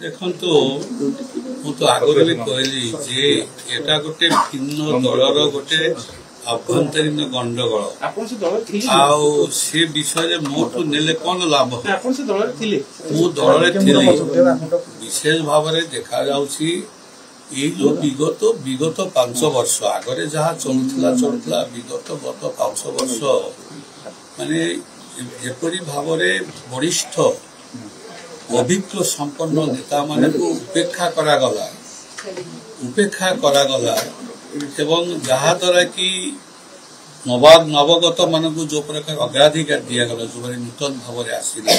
ଦେଖନ୍ତୁ ମୁଁ ତ ଆଗରୁ ବି କହିଲି ଯେ ଏଟା ଗୋଟେ ଭିନ୍ନ ଦଳର ଗୋଟେ ଆଭ୍ୟନ୍ତରୀଣ ଗଣ୍ଡଗୋଳ ଆଉ ସେ ବିଷୟରେ ମୋଠୁ ନେଲେ କଣ ଲାଭ। ମୁଁ ଦଳରେ ଥିଲି। ବିଶେଷ ଭାବରେ ଦେଖାଯାଉଛି ଏଇ ଯୋଉ ବିଗତ 5 ବର୍ଷ ଆଗରେ ଯାହା ଚଳୁଥିଲା ବିଗତ 5 ବର୍ଷ ମାନେ ଯେପରି ଭାବରେ ବରିଷ୍ଠ ଅଭିଜ୍ଞ ସମ୍ପନ୍ନ ନେତା ମାନଙ୍କୁ ଉପେକ୍ଷା କରାଗଲା ଏବଂ ଯାହାଦ୍ୱାରା କି ନବଗତ ମାନଙ୍କୁ ଯୋଉ ପ୍ରକାର ଅଗ୍ରାଧିକାର ଦିଆଗଲା ଯୋଉମାନେ ନୂତନ ଭାବରେ ଆସିଲେ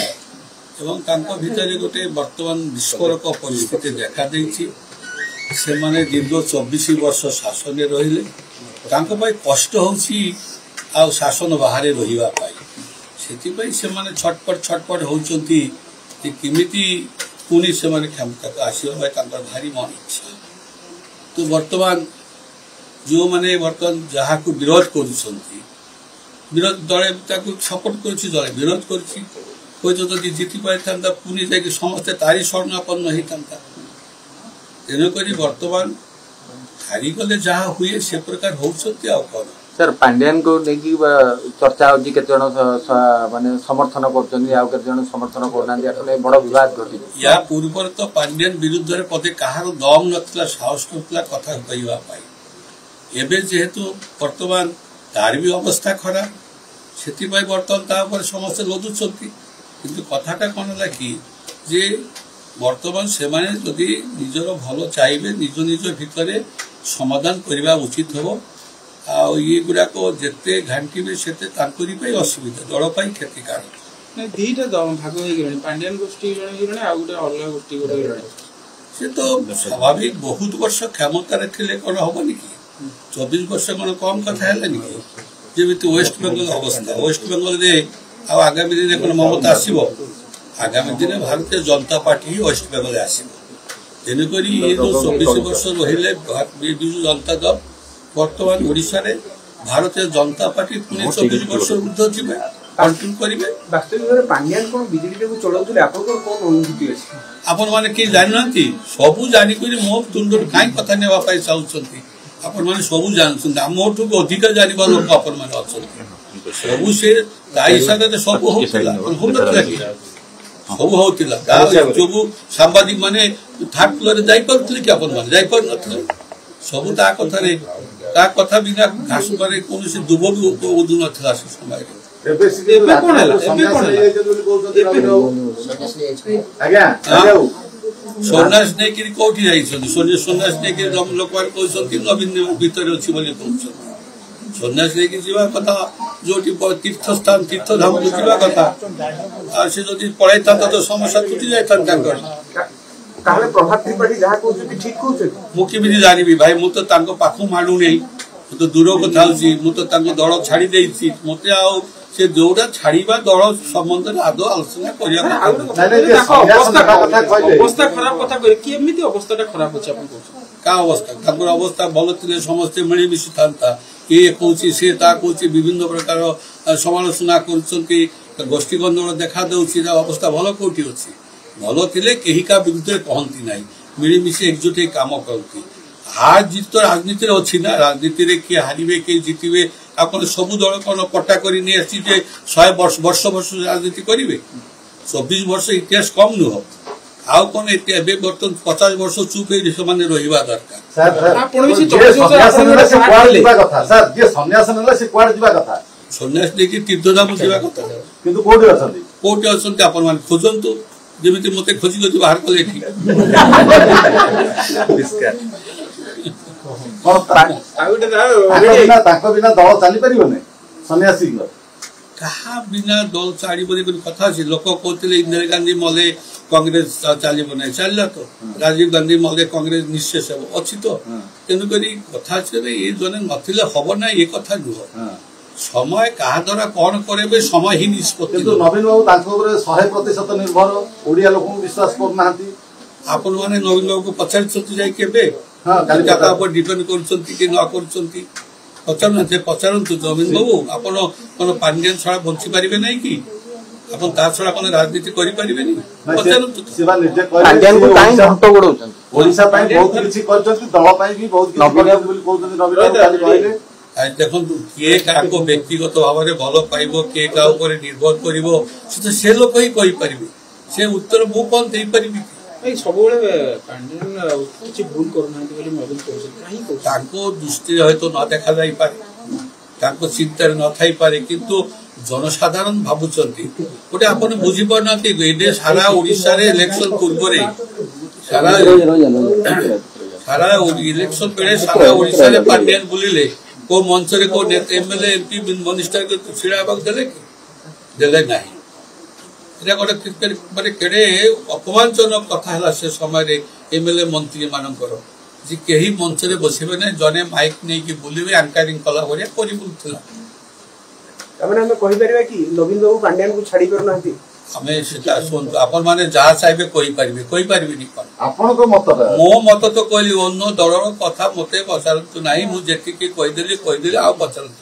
ଏବଂ ତାଙ୍କ ଭିତରେ ଗୋଟେ ବର୍ତ୍ତମାନ ବିସ୍ଫୋରକ ପରିସ୍ଥିତି ଦେଖାଦେଇଛି। ସେମାନେ ଦୀର୍ଘ 24 ବର୍ଷ ଶାସନରେ ରହିଲେ ତାଙ୍କ ପାଇଁ କଷ୍ଟ ହେଉଛି ଆଉ ଶାସନ ବାହାରେ ରହିବା ପାଇଁ ସେଥିପାଇଁ ସେମାନେ ଛଟପଟ ହେଉଛନ୍ତି ଯେ କେମିତି ପୁଣି ସେମାନେ କ୍ଷମତାକୁ ଆସିବା ପାଇଁ ତାଙ୍କର ଭାରି ମନ ଇଚ୍ଛା। ତ ବର୍ତ୍ତମାନ ଯେଉଁମାନେ ବର୍ତ୍ତମାନ ଯାହାକୁ ବିରୋଧ କରୁଛନ୍ତି ବିରୋଧ ଦଳେ ତାକୁ ସପୋର୍ଟ କରୁଛି ଦଳେ ବିରୋଧ କରୁଛି ହୁଏତ ଯଦି ଜିତି ପାରିଥାନ୍ତା ପୁଣି ଯାଇକି ସମସ୍ତେ ତାରି ଶରଣାପନ୍ନ ହେଇଥାନ୍ତା। ତେଣୁକରି ବର୍ତ୍ତମାନ ହାରିଗଲେ ଯାହା ହୁଏ ସେ ପ୍ରକାର ହେଉଛନ୍ତି ଆଉ କ'ଣ। सर पांड्यान को लेकिन चर्चा होती केते जण माने समर्थन करछन या केते जण समर्थन करना दिया बड़ विवाद घटी या पूर्व तो पांड्यान विरुद्ध रे पदे कहार दम नथला साहस नथला कथा कहवा पाई एबे जेहेतु वर्तमान तार भी अवस्था खराब सेति पाई वर्तमान ता पर समस्त लदुछंती किंतु कथाटा कोन ला कि जे वर्तमान से माने यदि निजर भलो चाहिए निज भितर समाधान करबा उचित हो आउ ये गुड़ाक जिते घाटी से असुविधा दल क्षतिकारक दीटा भाग पांड्यान गोष्ठी अलग गोष्ठी से तो स्वाभाविक बहुत वर्ष क्षमतार थे कौन हेनी कि 24 वर्ष कौन कम कथा है कि जमी वेस्ट बेंगल अवस्था वेस्ट बेंगल आगामी दिन कौन ममता आसो आगामी दिन भारतीय जनता पार्टी ही वेस्ट बेंगल आसो तेणुक ये जो 24 वर्ष रही विजु जनता दल वर्तमान ओडिशा रे भारतीय जनता पार्टी पुणे 24 वर्ष ऊर्ध्व जीवे कंटिन्यू करिवे। वास्तविक पांड्यान कोन बिजेडी को चलाउतले आपन कोन अनुभूति अछि आपन माने के जाननती सबु जानि करी मो तुंडर काई कथा नेवा पाई चाउछंती आपन माने सबु जानछंती मोठु अधिक जानिबा लोक आपन माने अछंती सबु से ताई हिसाब रे सबु होतला होतला कि सबु होतला सबु सांबादिक माने थार्ड फ्लोर जाई परथले कि आपन माने जाई पर नथले सबु ता कथा बिना घास करे कौन से दुब भी उदू ना से समय सन्यास नहीं कौटी सन्यास नहीं लोक कहते नवीन भितर अच्छी सन्यास नहीं जावा कथा जो तीर्थ स्थान तीर्थ धाम को जावा कथा से जब पढ़ाई था तो समस्या तुटी जाता प्रभात त्रिपाठी जहाँ कहते ठीक कहते मुझे जानवी भाई मुझे पाख माणु नहीं तो दूर कथा मुझे दल छाड़ी मत से जोड़ा छाड़ा दल संबंध में आदौ आलोचना क्या अवस्था अवस्था भल थे समस्ते मिलमिशी था ये कौन सी कौन विभिन्न प्रकार समालोचना कर गोष्ठी गंडगोल देखा दूसरी अवस्था भल कौटी अच्छी भल थे कहीं का विरुद्ध कहती ना मिलमिशी एकजुट कम करती हार जीत तो राजनीति अच्छी ना राजनीति किए हारे किए जितबे आप सब दल कौन पट्टा कर 100 वर्ष राजनीति करेंगे 24 वर्ष इतिहास कम नुह आउ कौन बर्तन 50 वर्ष चुप से रहा दरकार सन्यास लेकिन तीर्थधाम जावा कथा कौटी अच्छा आपण खोजतु जमी मत खोजी खोजी बाहर कले बिना दल चढ़ कथा लोक कहते इंदिरा गांधी मले कांग्रेस चलो ना चलला तो राजीव गांधी मले कांग्रेस निश्चय अच्छी तो तेणुक कथा ये जन नथिले हम ना ये कथा नुह समय क्या द्वारा कौन करे समय ही निष्पत्ति नवीन बाबू 100% निर्भर ओडिया लोक विश्वास करना आपण मैंने नवीन बाबू को पचार डिपेंड कर पचारतु नवीन बाबू आप पांड्यान छड़ा बंची पारे ना कि ଆପଣ ତା ଛଡା ଆପଣ ରାଜନୀତି କରିପାରିବେନି ପଚାରନ୍ତୁ ତ। ପାଣ୍ଡିଆନଙ୍କୁ କାହିଁ ଘଣ୍ଟ ଗୋଡଉଛନ୍ତି? ଓଡିଶା ପାଇଁ ବହୁତ କିଛି କରିଛନ୍ତି, ଦଳ ପାଇଁ ବି ବହୁତ କିଛି କରିଛନ୍ତି ବୋଲି କହୁଛନ୍ତି ନବୀନ ବାବୁ କାଲି କହିଲେ। ଦେଖନ୍ତୁ କିଏ କାହାକୁ ବ୍ୟକ୍ତିଗତ ଭାବରେ ଭଲ ପାଇବ, କିଏ କାହା ଉପରେ ନିର୍ଭର କରିବ, ସେ ଲୋକ ହିଁ କହିପାରିବେ। ସେ ଉତ୍ତର ମୁଁ କଣ ଦେଇପାରିବି? ସବୁବେଳେ ପାଣ୍ଡିଆନ କିଛି ଭୁଲ କରୁନାହାନ୍ତି ବୋଲି ନବୀନ କହୁଛନ୍ତି, କାହିଁ କହୁଛନ୍ତି? ତାଙ୍କ ଦୃଷ୍ଟିରେ ହয়তো ନ ଦେଖାଯାଇପାରେ, ତାଙ୍କ ଚିନ୍ତାରେ ନଥାଇପାରେ, କିନ୍ତୁ ଜନସାଧାରଣ ଭାବୁଛନ୍ତି ଗୋଟେ ଆପଣ ବୁଝିପାରୁନାହାନ୍ତି। ଏଇନେ ସାରା ଓଡିଶାରେ ଇଲେକ୍ସନ ପୂର୍ବରେ ସାରା ଇଲେକ୍ସନ ବେଳେ ସାରା ଓଡିଶାରେ ପାଣ୍ଡିଆନ ବୁଲିଲେ, କୋଉ ମଞ୍ଚରେ କୋଉ ଏମଏଲଏ ଏମପି ମିନିଷ୍ଟର ଛିଡା ହେବାକୁ ଦେଲେ କି? ଦେଲେ ନାହିଁ। এটা ଗୋଟେ ମାନେ କେଡେ ଅପମାନଜନକ କଥା ହେଲା ସେ ସମୟରେ ଏମଏଲଏ ମନ୍ତ୍ରୀ ମାନଙ୍କର, ଯେ କେହି ମଞ୍ଚରେ ବସିବେ ନାହିଁ, ଜଣେ ମାଇକ ନେଇକି ବୁଲିବେ, ଆଙ୍କରିଂ କଲା ଭଳିଆ କରି ବୁଲୁଥିଲା। ଆମେ କହିପାରିବା କି ନବୀନ ବାବୁ ପାଣ୍ଡିଆନକୁ ଛାଡି ପାରୁନାହାନ୍ତି? ଆମେ ସେଟା ଶୁଣନ୍ତୁ, ଆପଣ ମାନେ ଯାହା ଚାହିଁବେ କହିପାରିବେ, କହିପାରିବେନି କଣ? ଆପଣଙ୍କ ମତଟା? ମୋ ମତ ତ କହିଲି, ଅନ୍ୟ ଦଳର କଥା ମତେ ପଚାରନ୍ତୁ ନାହିଁ। ମୁଁ ଯେତିକି କହିଦେଲି ଆଉ ପଚାରନ୍ତୁ।